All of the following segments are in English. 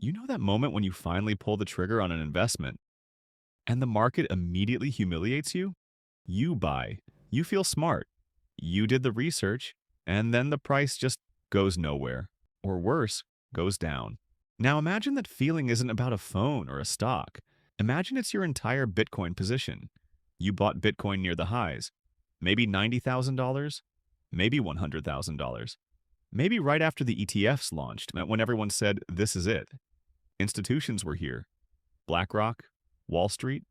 You know that moment when you finally pull the trigger on an investment and the market immediately humiliates you? You buy. You feel smart. You did the research, and then the price just goes nowhere. Or worse, goes down. Now imagine that feeling isn't about a phone or a stock. Imagine it's your entire Bitcoin position. You bought Bitcoin near the highs. Maybe $90,000, maybe $100,000. Maybe right after the ETFs launched, when everyone said, this is it. Institutions were here. BlackRock, Wall Street,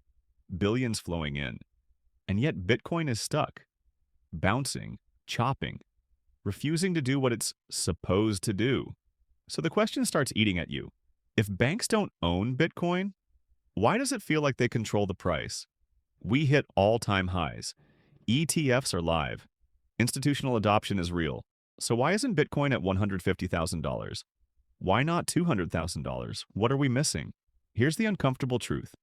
billions flowing in. And yet Bitcoin is stuck, bouncing, chopping, refusing to do what it's supposed to do. So the question starts eating at you. If banks don't own Bitcoin, why does it feel like they control the price? We hit all-time highs. ETFs are live. Institutional adoption is real. So why isn't Bitcoin at $150,000? Why not $200,000? What are we missing? Here's the uncomfortable truth.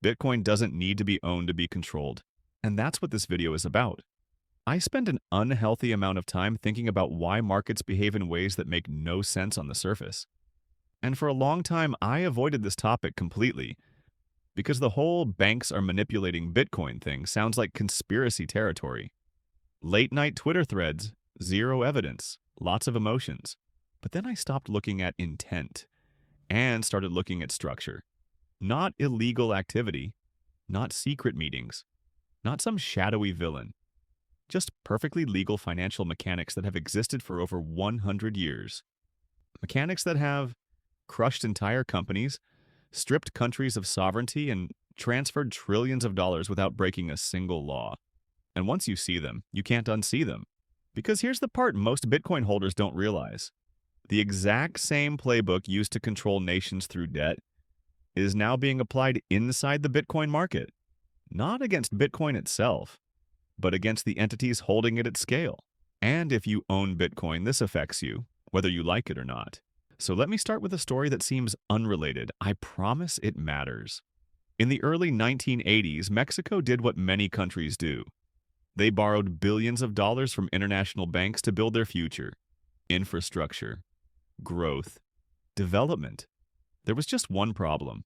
Bitcoin doesn't need to be owned to be controlled. And that's what this video is about. I spend an unhealthy amount of time thinking about why markets behave in ways that make no sense on the surface. And for a long time, I avoided this topic completely because the whole banks are manipulating Bitcoin thing sounds like conspiracy territory. Late night Twitter threads, zero evidence, lots of emotions. But then I stopped looking at intent and started looking at structure. Not illegal activity, not secret meetings, not some shadowy villain. Just perfectly legal financial mechanics that have existed for over 100 years. Mechanics that have crushed entire companies, stripped countries of sovereignty, and transferred trillions of dollars without breaking a single law. And once you see them, you can't unsee them. Because here's the part most Bitcoin holders don't realize. The exact same playbook used to control nations through debt is now being applied inside the Bitcoin market. Not against Bitcoin itself, but against the entities holding it at scale. And if you own Bitcoin, this affects you, whether you like it or not. So let me start with a story that seems unrelated. I promise it matters. In the early 1980s, Mexico did what many countries do. They borrowed billions of dollars from international banks to build their future. Infrastructure, growth, development. There was just one problem.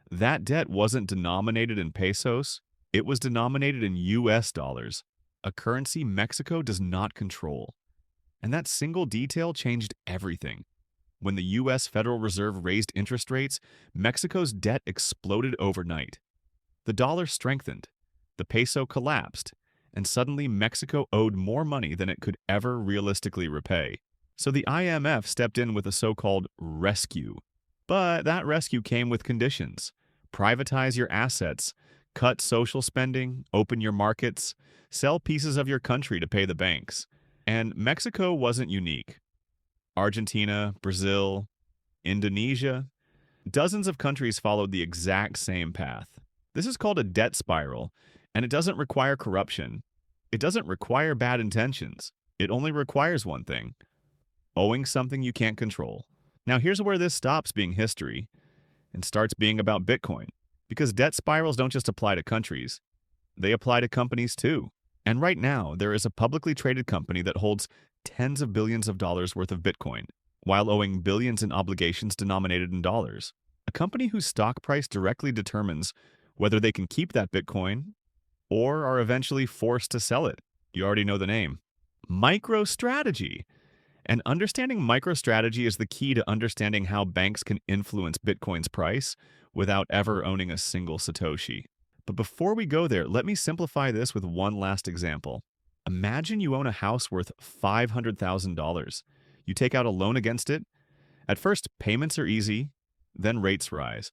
That debt wasn't denominated in pesos. It was denominated in US dollars, a currency Mexico does not control. And that single detail changed everything. When the US Federal Reserve raised interest rates, Mexico's debt exploded overnight. The dollar strengthened, the peso collapsed, and suddenly Mexico owed more money than it could ever realistically repay. So the IMF stepped in with a so-called rescue. But that rescue came with conditions. Privatize your assets, cut social spending, open your markets, sell pieces of your country to pay the banks. And Mexico wasn't unique. Argentina, Brazil, Indonesia, dozens of countries followed the exact same path. This is called a debt spiral, and it doesn't require corruption. It doesn't require bad intentions. It only requires one thing: owing something you can't control. Now here's where this stops being history and starts being about Bitcoin. Because debt spirals don't just apply to countries, they apply to companies too. And right now, there is a publicly traded company that holds tens of billions of dollars worth of Bitcoin, while owing billions in obligations denominated in dollars. A company whose stock price directly determines whether they can keep that Bitcoin or are eventually forced to sell it. You already know the name. MicroStrategy. And understanding MicroStrategy is the key to understanding how banks can influence Bitcoin's price without ever owning a single satoshi. But before we go there, let me simplify this with one last example. Imagine you own a house worth $500,000. You take out a loan against it. At first, payments are easy, then rates rise.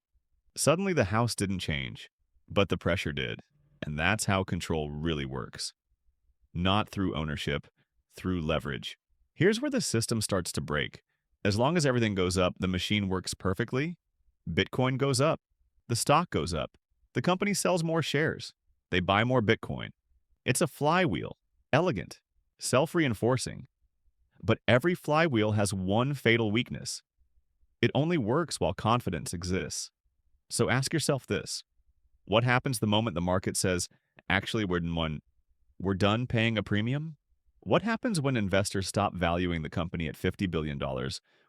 Suddenly, the house didn't change, but the pressure did. And that's how control really works. Not through ownership, through leverage. Here's where the system starts to break. As long as everything goes up, the machine works perfectly. Bitcoin goes up. The stock goes up. The company sells more shares. They buy more Bitcoin. It's a flywheel. Elegant. Self-reinforcing. But every flywheel has one fatal weakness. It only works while confidence exists. So ask yourself this. What happens the moment the market says, actually, we're done paying a premium? What happens when investors stop valuing the company at $50 billion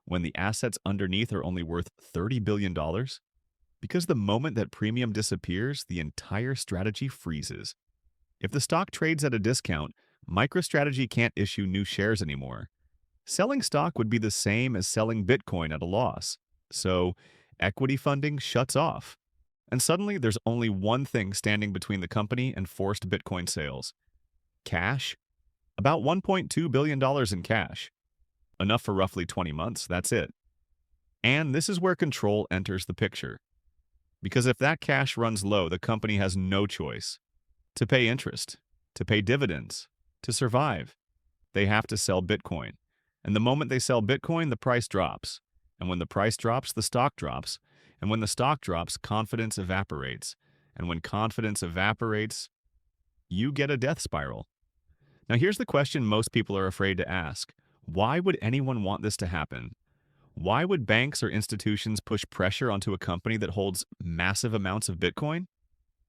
when the assets underneath are only worth $30 billion? Because the moment that premium disappears, the entire strategy freezes. If the stock trades at a discount, MicroStrategy can't issue new shares anymore. Selling stock would be the same as selling Bitcoin at a loss. So, equity funding shuts off. And suddenly, there's only one thing standing between the company and forced Bitcoin sales: cash. About $1.2 billion in cash. Enough for roughly 20 months, that's it. And this is where control enters the picture. Because if that cash runs low, the company has no choice. To pay interest, to pay dividends, to survive, they have to sell Bitcoin. And the moment they sell Bitcoin, the price drops. And when the price drops, the stock drops. And when the stock drops, confidence evaporates. And when confidence evaporates, you get a death spiral. Now here's the question most people are afraid to ask. Why would anyone want this to happen? Why would banks or institutions push pressure onto a company that holds massive amounts of Bitcoin?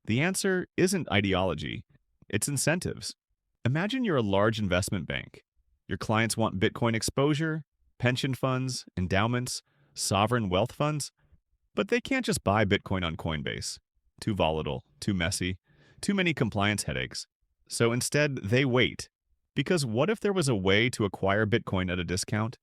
The answer isn't ideology, it's incentives. Imagine you're a large investment bank. Your clients want Bitcoin exposure, pension funds, endowments, sovereign wealth funds, but they can't just buy Bitcoin on Coinbase. Too volatile, too messy, too many compliance headaches. So instead, they wait. Because what if there was a way to acquire Bitcoin at a discount?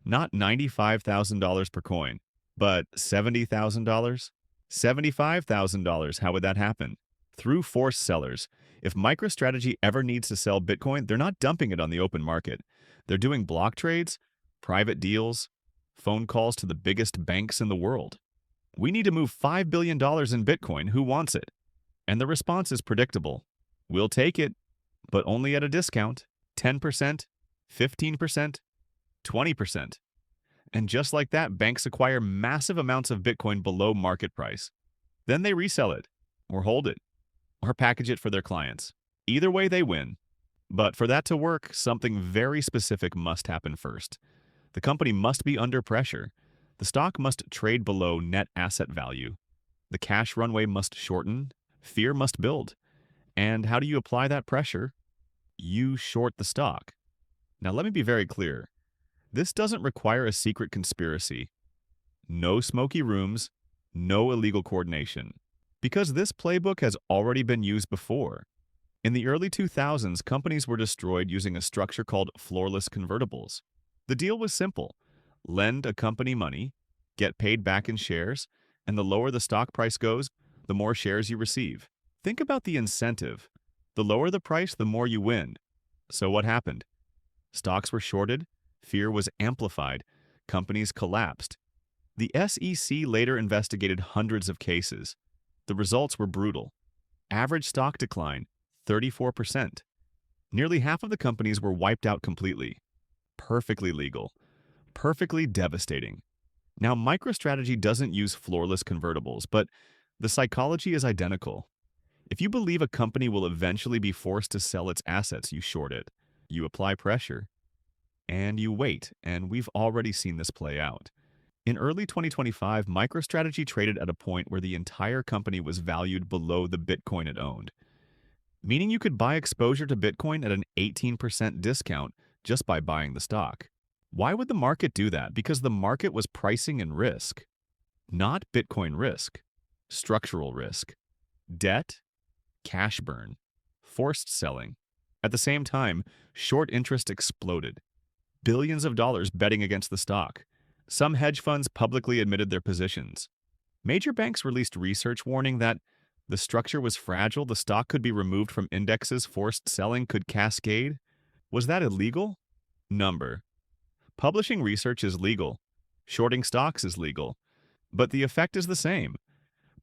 Not $95,000 per coin, but $70,000? $75,000, how would that happen? Through forced sellers. If MicroStrategy ever needs to sell Bitcoin, they're not dumping it on the open market. They're doing block trades, private deals, phone calls to the biggest banks in the world. We need to move $5 billion in Bitcoin. Who wants it? And the response is predictable. We'll take it, but only at a discount. 10%, 15%, 20%. And just like that, banks acquire massive amounts of Bitcoin below market price. Then they resell it, or hold it, or package it for their clients. Either way, they win. But for that to work, something very specific must happen first. The company must be under pressure. The stock must trade below net asset value. The cash runway must shorten. Fear must build. And how do you apply that pressure? You short the stock. Now, let me be very clear. This doesn't require a secret conspiracy. No smoky rooms, no illegal coordination. Because this playbook has already been used before. In the early 2000s, companies were destroyed using a structure called floorless convertibles. The deal was simple. Lend a company money, get paid back in shares, and the lower the stock price goes, the more shares you receive. Think about the incentive. The lower the price, the more you win. So what happened? Stocks were shorted, fear was amplified, companies collapsed. The SEC later investigated hundreds of cases. The results were brutal. Average stock decline, 34%. Nearly half of the companies were wiped out completely. Perfectly legal. Perfectly devastating. Now, MicroStrategy doesn't use floorless convertibles, but the psychology is identical. If you believe a company will eventually be forced to sell its assets, you short it. You apply pressure. And you wait, and we've already seen this play out. In early 2025, MicroStrategy traded at a point where the entire company was valued below the Bitcoin it owned, meaning you could buy exposure to Bitcoin at an 18% discount just by buying the stock. Why would the market do that? Because the market was pricing in risk. Not Bitcoin risk. Structural risk. Debt. Cash burn. Forced selling. At the same time, short interest exploded. Billions of dollars betting against the stock. Some hedge funds publicly admitted their positions. Major banks released research warning that the structure was fragile, the stock could be removed from indexes, forced selling could cascade. Was that illegal? Number. Publishing research is legal. Shorting stocks is legal. But the effect is the same.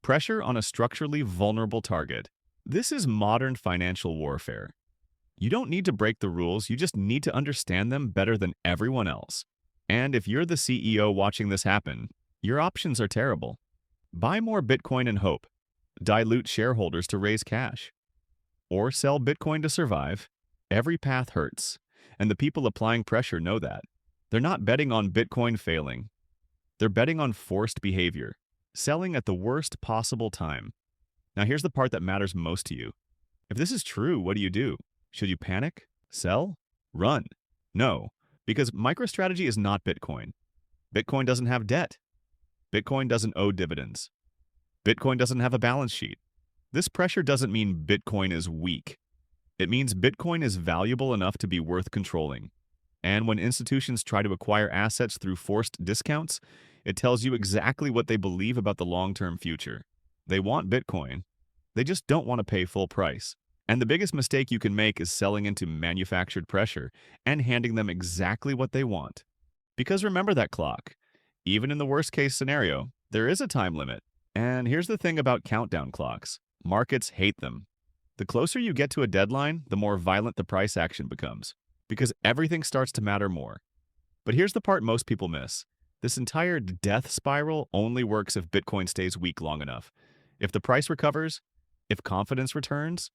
Pressure on a structurally vulnerable target. This is modern financial warfare. You don't need to break the rules, you just need to understand them better than everyone else. And if you're the CEO watching this happen, your options are terrible. Buy more Bitcoin and hope. Dilute shareholders to raise cash. Or sell Bitcoin to survive. Every path hurts, and the people applying pressure know that. They're not betting on Bitcoin failing. They're betting on forced behavior, selling at the worst possible time. Now here's the part that matters most to you. If this is true, what do? Should you panic? Sell? Run? No, because MicroStrategy is not Bitcoin. Bitcoin doesn't have debt. Bitcoin doesn't owe dividends. Bitcoin doesn't have a balance sheet. This pressure doesn't mean Bitcoin is weak. It means Bitcoin is valuable enough to be worth controlling. And when institutions try to acquire assets through forced discounts, it tells you exactly what they believe about the long-term future. They want Bitcoin. They just don't want to pay full price. And the biggest mistake you can make is selling into manufactured pressure and handing them exactly what they want. Because remember that clock. Even in the worst-case scenario, there is a time limit. And here's the thing about countdown clocks. Markets hate them. The closer you get to a deadline, the more violent the price action becomes, because everything starts to matter more. But here's the part most people miss. This entire death spiral only works if Bitcoin stays weak long enough. If the price recovers, if confidence returns,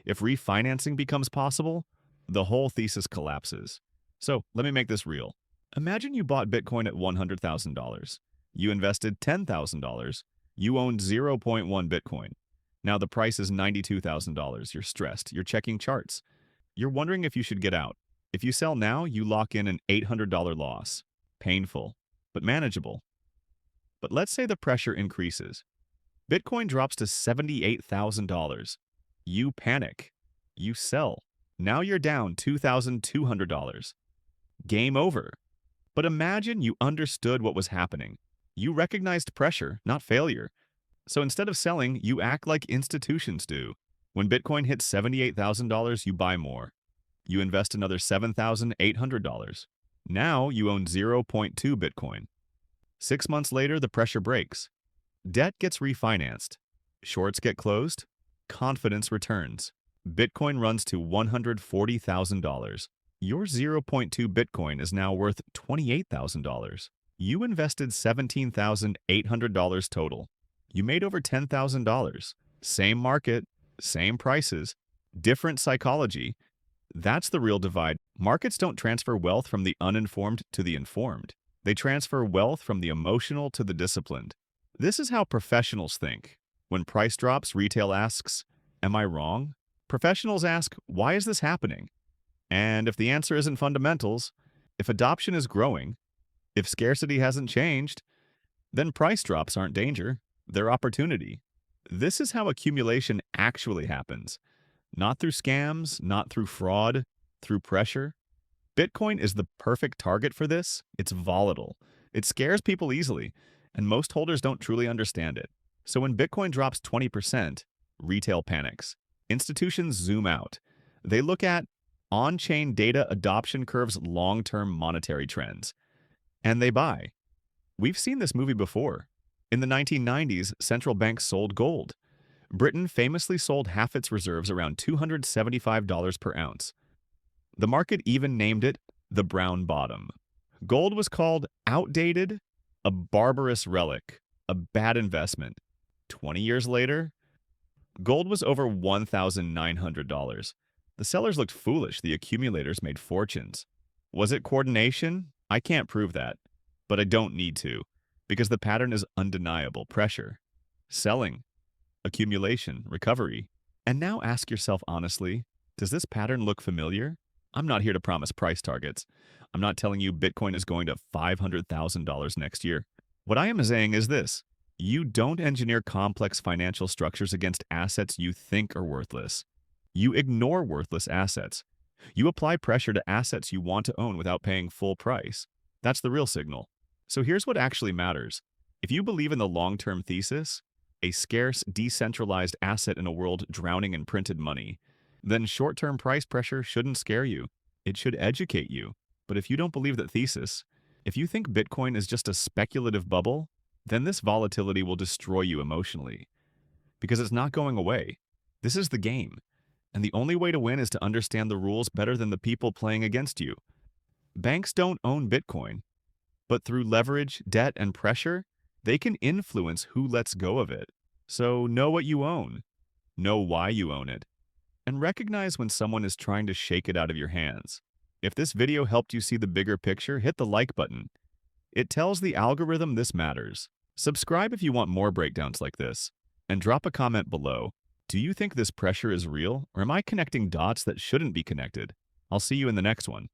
if refinancing becomes possible, the whole thesis collapses. So let me make this real. Imagine you bought Bitcoin at $100,000. You invested $10,000. You owned 0.1 Bitcoin. Now the price is $92,000. You're stressed. You're checking charts. You're wondering if you should get out. If you sell now, you lock in an $800 loss. Painful, but manageable. But let's say the pressure increases. Bitcoin drops to $78,000. You panic. You sell. Now you're down $2,200. Game over. But imagine you understood what was happening. You recognized pressure, not failure. So instead of selling, you act like institutions do. When Bitcoin hits $78,000, you buy more. You invest another $7,800. Now you own 0.2 Bitcoin. 6 months later, the pressure breaks. Debt gets refinanced. Shorts get closed. Confidence returns. Bitcoin runs to $140,000. Your 0.2 Bitcoin is now worth $28,000. You invested $17,800 total. You made over $10,000. Same market, same prices, different psychology. That's the real divide. Markets don't transfer wealth from the uninformed to the informed. They transfer wealth from the emotional to the disciplined. This is how professionals think. When price drops, retail asks, "Am I wrong?" Professionals ask, "Why is this happening?" And if the answer isn't fundamentals, if adoption is growing, if scarcity hasn't changed, then price drops aren't danger. They're opportunity. This is how accumulation actually happens. Not through scams, not through fraud, through pressure. Bitcoin is the perfect target for this. It's volatile. It scares people easily, and most holders don't truly understand it. So when Bitcoin drops 20%, retail panics. Institutions zoom out. They look at on-chain data adoption curves, long-term monetary trends, and they buy. We've seen this movie before. In the 1990s, central banks sold gold. Britain famously sold half its reserves around $275 per ounce. The market even named it the brown bottom. Gold was called outdated, a barbarous relic, a bad investment. 20 years later, gold was over $1,900. The sellers looked foolish. The accumulators made fortunes. Was it coordination? I can't prove that, but I don't need to, because the pattern is undeniable. Pressure, selling, accumulation, recovery. And now ask yourself honestly, does this pattern look familiar? I'm not here to promise price targets. I'm not telling you Bitcoin is going to $500,000 next year. What I am saying is this: you don't engineer complex financial structures against assets you think are worthless. You ignore worthless assets. You apply pressure to assets you want to own without paying full price. That's the real signal. So here's what actually matters. If you believe in the long-term thesis, a scarce, decentralized asset in a world drowning in printed money, then short-term price pressure shouldn't scare you. It should educate you. But if you don't believe that thesis, if you think Bitcoin is just a speculative bubble, then this volatility will destroy you emotionally. Because it's not going away. This is the game. And the only way to win is to understand the rules better than the people playing against you. Banks don't own Bitcoin, but through leverage, debt, and pressure, they can influence who lets go of it. So know what you own, know why you own it, and recognize when someone is trying to shake it out of your hands. If this video helped you see the bigger picture, hit the like button. It tells the algorithm this matters. Subscribe if you want more breakdowns like this, and drop a comment below. Do you think this pressure is real, or am I connecting dots that shouldn't be connected? I'll see you in the next one.